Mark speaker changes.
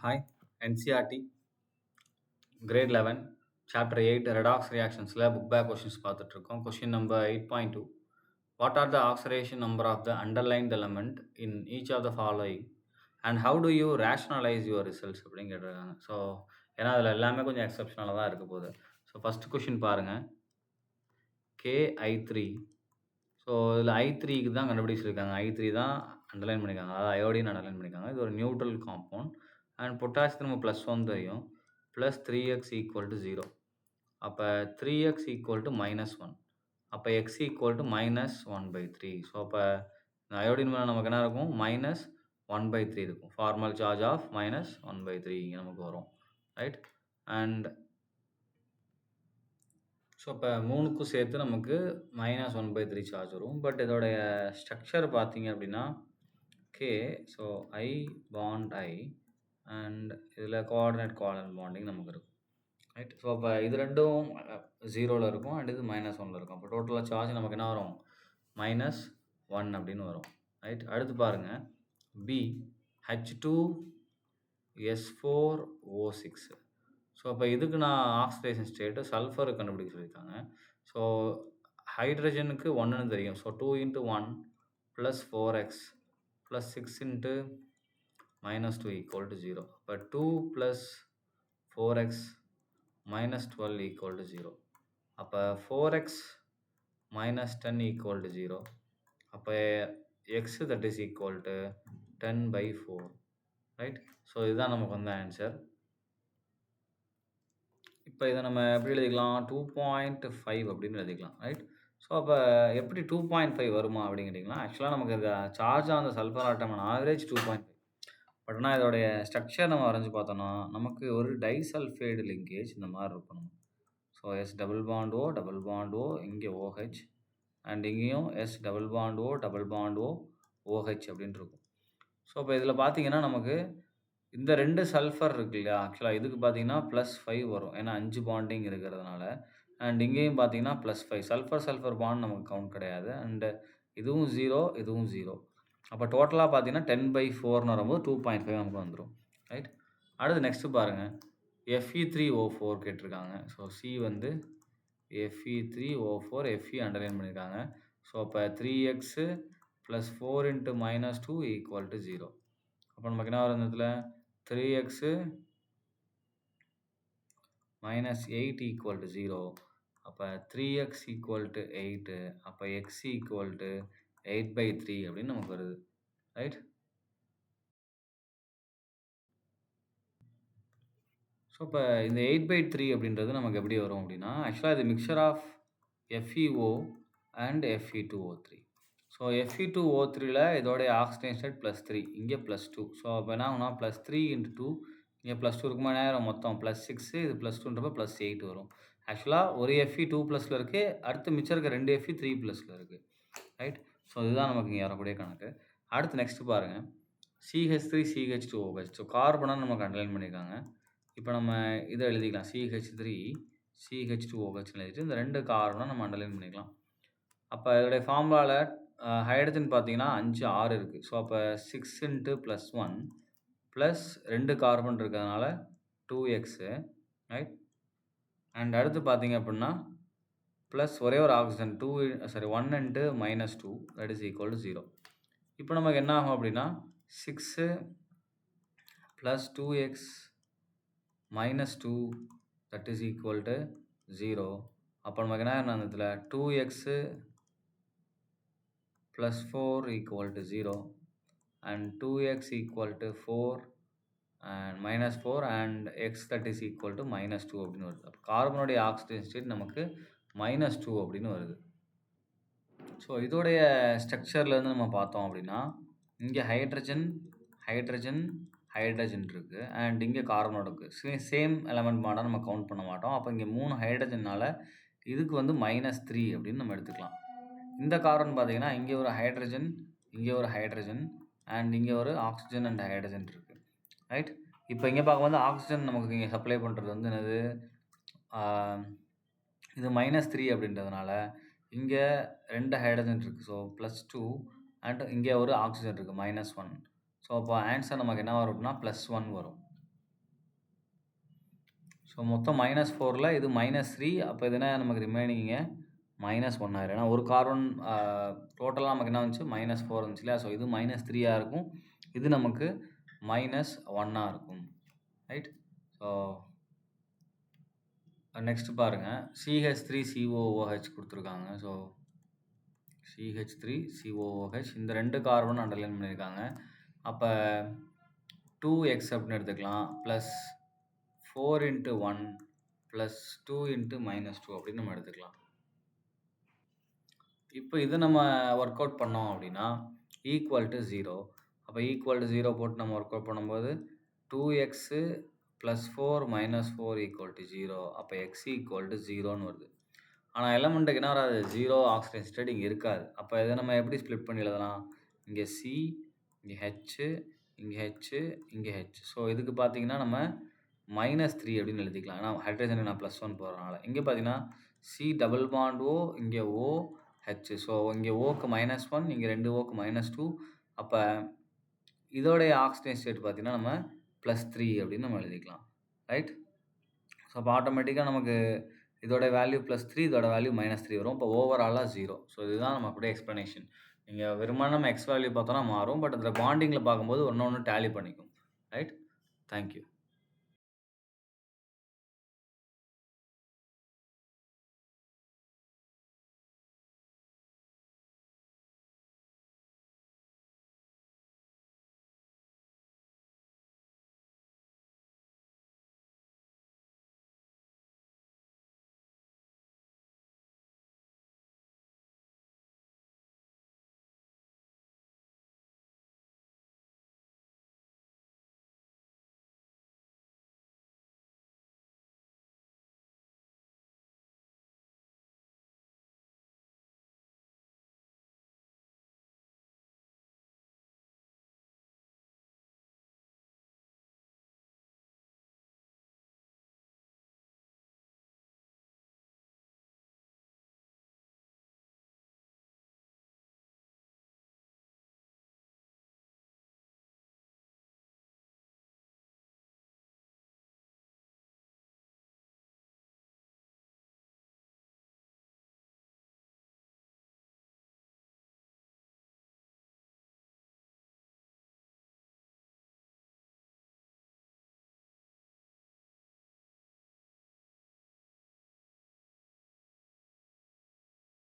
Speaker 1: Hi, NCRT, Grade 11, Chapter 8, Redox Reactions, book back questions பார்த்துட்ருக்கோம். Question number 8.2. What are the oxidation number of the underlined element in each of the following and how do you rationalize your results அப்படின்னு கேட்டிருக்காங்க. So ஏன்னா அதில் எல்லாமே கொஞ்சம் எக்ஸப்ஷனலாக தான் இருக்க போகுது. ஸோ ஃபஸ்ட் கொஷின் பாருங்கள், KI3. ஸோ இதில் I3க்கு தான் கண்டுபிடிச்சிருக்காங்க. I3 தான் அண்டர்லைன் பண்ணியிருக்காங்க, அதாவது அயோடின் அண்டர்லைன் பண்ணியிருக்காங்க. இது ஒரு நியூட்ரல் காம்பவுண்ட் அண்ட் பொட்டாசியத்துக்கு நம்ம +1 தெரியும், ப்ளஸ் 3x ஈக்குவல் டு 0. அப்போ 3x ஈக்குவல் டு -1. அப்போ x ஈக்குவல் டு -1/3. ஸோ அப்போ அயோடின் மேலே நமக்கு என்ன இருக்கும், -1/3 இருக்கும். ஃபார்மல் சார்ஜ் ஆஃப் -1/3 இங்கே நமக்கு வரும், ரைட். அண்ட் ஸோ இப்போ 3க்கும் சேர்த்து நமக்கு -1/3 சார்ஜ் வரும். பட் இதோடைய ஸ்ட்ரக்சர் பார்த்தீங்க அப்படின்னா K, so I bond I and இதில் கோஆர்டினேட் பாண்டிங் நமக்கு இருக்கும், ரைட். ஸோ அப்போ இது ரெண்டும் 0ல் இருக்கும் அண்ட் இது -1ல் இருக்கும். அப்போ டோட்டலாக சார்ஜ் நமக்கு என்ன வரும், -1 அப்படின்னு வரும், ரைட். அடுத்து பாருங்கள், B H2S4O6. ஸோ அப்போ இதுக்கு நான் ஆக்சிடேஷன் ஸ்டேட்டு சல்ஃபர் கண்டுபிடிக்க சொல்லியிருக்காங்க. ஸோ ஹைட்ரஜனுக்கு 1ன்னு தெரியும். So 2 × 1 + 4x + 6 × -2 equal to 0. இப்போ 2 + 4x -12 ஈக்குவல் டு 0. அப்போ 4x -10 ஈக்குவல் டு 0. அப்போ x that is equal to 10/4, right. So இதுதான் நமக்கு வந்து ஆன்சர். இப்போ இதை நம்ம எப்படி எழுதிக்கலாம், 2.5 அப்படின்னு எழுதிக்கலாம், ரைட். ஸோ அப்போ எப்படி 2.5 வருமா அப்படின்னு கேட்டிங்கன்னா, ஆக்சுவலாக நமக்கு இந்த charge on the sulphur atom average 2.5. But ஆனால் இதோடைய ஸ்ட்ரக்சர் நம்ம வரைஞ்சி பார்த்தோன்னா நமக்கு ஒரு டைசல்ஃபைடு லிங்கேஜ் இந்த மாதிரி இருக்கணும். So S double bond O இங்கே OH அண்ட் இங்கேயும் S double bond O OH அப்படின்னு இருக்கும். ஸோ இப்போ இதில் பார்த்தீங்கன்னா நமக்கு இந்த 2 சல்ஃபர் இருக்கு இல்லையா, ஆக்சுவலாக இதுக்கு பார்த்தீங்கன்னா +5 வரும், ஏன்னா 5 பாண்டிங் இருக்கிறதுனால. அண்ட் இங்கேயும் பார்த்தீங்கன்னா +5 சல்ஃபர் பாண்ட் நமக்கு கவுண்ட் கிடையாது. அண்டு இதுவும் 0, இதுவும் 0. அப்போ டோட்டலாக பார்த்தீங்கன்னா 10/4ன்னு வரும்போது 2.5 நமக்கு வந்துடும், ரைட். அடுத்து நெக்ஸ்ட்டு பாருங்கள், Fe3O4 கேட்டிருக்காங்க. ஸோ சி வந்து Fe3O4, Fe அண்டர்லைன் பண்ணியிருக்காங்க. ஸோ அப்போ 3x + 4 × -2 ஈக்குவல் டு 0. அப்போ நமக்கு என்ன வரும், இதில் 3x -8 ஈக்குவல் டு 0. அப்போ 3x ஈக்குவல் டு 8. அப்போ x ஈக்குவல் டு 8/3 அப்படின்னு நமக்கு வருது, ரைட். ஸோ இப்போ இந்த 8/3 அப்படின்றது நமக்கு எப்படி வரும் அப்படின்னா, ஆக்சுவலாக இது mixture of FeO and Fe2O3. So Fe2O3ல் இதோடைய ஆக்சிடேஷன் ஸ்டேட் +3, இங்கே +2. ஸோ அப்போ என்ன ஆகுனா +3 × 2, இங்கே +2 இருக்குமா, நேரம் மொத்தம் +6, இது +2ன்றப்ப +8 வரும். ஆக்சுவலாக ஒரு Fe 2+ல் இருக்குது, அடுத்து மிச்சம் இருக்க 2 Fe 3+ல் இருக்குது, ரைட். ஸோ இதுதான் நமக்கு இங்கே வரக்கூடிய கணக்கு. அடுத்து நெக்ஸ்ட்டு பாருங்கள், CH3 CH2OH. ஸோ கார்பனை நமக்கு அண்டர்லைன் பண்ணியிருக்காங்க. இப்போ நம்ம இதை எழுதிக்கலாம், CH3 CH2OH எழுதிட்டு இந்த 2 கார்பனை நம்ம அண்டர்லைன் பண்ணிக்கலாம். அப்போ இதோடைய ஃபார்முலாவில் ஹைட்ரஜன் பார்த்தீங்கன்னா 5, 6 இருக்குது. ஸோ அப்போ 6 × +1 ப்ளஸ் 2 கார்பன் இருக்கிறதுனால 2x, ரைட். அண்ட் அடுத்து பார்த்தீங்க அப்படின்னா ப்ளஸ் ஒரே ஒரு oxygen 1 × -2 that is equal to 0. இப்போ நமக்கு என்ன ஆகும் அப்படின்னா 6 + 2x -2 that is equal to 0. அப்போ நமக்கு என்ன இதில் 2x + 4 equal to 0 and 2x equal to 4 and -4 and x that is equal to -2 அப்படின்னு வருது. அப்போ கார்பனுடைய ஆக்சிஜன் ஸ்டேட் நமக்கு -2 அப்படின்னு வருது. ஸோ இதோடைய ஸ்ட்ரக்சர்லேருந்து நம்ம பார்த்தோம் அப்படின்னா இங்கே ஹைட்ரஜன் இருக்குது அண்ட் இங்கே கார்பனோட இருக்குது. சேம் எலமெண்ட் மாடல் நம்ம கவுண்ட் பண்ண மாட்டோம். அப்போ இங்கே 3 ஹைட்ரஜனால் இதுக்கு வந்து -3 அப்படின்னு நம்ம எடுத்துக்கலாம். இந்த கார்பன் பார்த்தீங்கன்னா இங்கே ஒரு ஹைட்ரஜன், இங்கே ஒரு ஹைட்ரஜன் அண்ட் இங்கே ஒரு ஆக்சிஜன் அண்ட் ஹைட்ரஜன் இருக்குது, ரைட். இப்போ இங்கே பார்க்கும்போது ஆக்சிஜன் நமக்கு இங்கே சப்ளை பண்ணுறது வந்து என்னது, இது -3 அப்படின்றதுனால இங்கே 2 ஹைட்ரஜன் இருக்குது. ஸோ +2 அண்ட் இங்கே ஒரு ஆக்சிஜன் இருக்குது -1. ஸோ அப்போ ஆன்சர் நமக்கு என்ன வரும் அப்படின்னா +1 வரும், ஸோ மொத்தம் -4ல இது -3 அப்ப இது என்ன நமக்கு ரிமைனிங்க -1 ஆயிரும். ஏன்னா ஒரு கார்பன் டோட்டலா நமக்கு என்ன வந்துச்சு? -4 வந்துச்சு இல்லையா? ஸோ இது -3 இருக்கும். இது நமக்கு -1 இருக்கும். ரைட்? ஸோ நெக்ஸ்ட் பாருங்க. CH3COOH குடுத்துருக்காங்க. ஸோ CH3COOH இந்த 2 கார்பன் அண்டர்லைன் பண்ணியிருக்காங்க. அப்ப 2x அப்படின்னு எடுத்துக்கலாம். பிளஸ் 4 × 1 பிளஸ் 2 × -2 அப்படின்னு நம்ம எடுத்துக்கலாம். இப்போ இத நம்ம வொர்க் அவுட் பண்ணோம் அப்படின்னா, ஈக்குவல் டூ 0. அப்ப ஈக்குவல் டூ 0 போட்டு நம்ம வொர்க் அவுட் பண்ணும்போது 2x plus 4 minus 4 equal two 0. அப்ப x ஈக்குவல் டூ 0ன்னு வருது. ஆனா எலமெண்ட்டுக்கு என்ன வராது? 0 ஆக்ஸிஜன் ஸ்டேட் இங்க இருக்காது. அப்ப இத நம்ம எப்படி ஸ்ப்ளிட் பண்ணி எழுதலாம்? இங்க C, இங்க H, இங்க H, இங்க H. ஸோ இதுக்கு பார்த்தீங்கன்னா நம்ம -3 அப்படின்னு எழுதிக்கலாம். ஏன்னா ஹைட்ரஜனுக்கு நான் +1 போடுறனால. இங்க பார்த்தீங்கன்னா C டபுள் பாண்ட் O, இங்க O, H. ஸோ இங்க Oக்கு -1, இங்க 2 Oக்கு -2. அப்ப இதோடைய ஆக்ஸிஜன் ஸ்டேட் பார்த்தீங்கன்னா நம்ம +3 அப்படின்னு நம்ம எழுதிக்கலாம். ரைட்? ஸோ அப்ப ஆட்டோமேட்டிக்கா நமக்கு இதோட வேல்யூ +3 இதோட வேல்யூ -3 வரும். அப்போ ஓவராலா 0. ஸோ இதுதான் நமக்குடைய எக்ஸ்ப்ளனேஷன். நீங்க வெறுமனே நம்ம எக்ஸ் வேல்யூ பார்த்தோம்னா மாறும். பட் அதில பாண்டிங்ல பார்க்கும்போது ஒண்ணு டேலி பண்ணிக்கும். ரைட்? Thank you.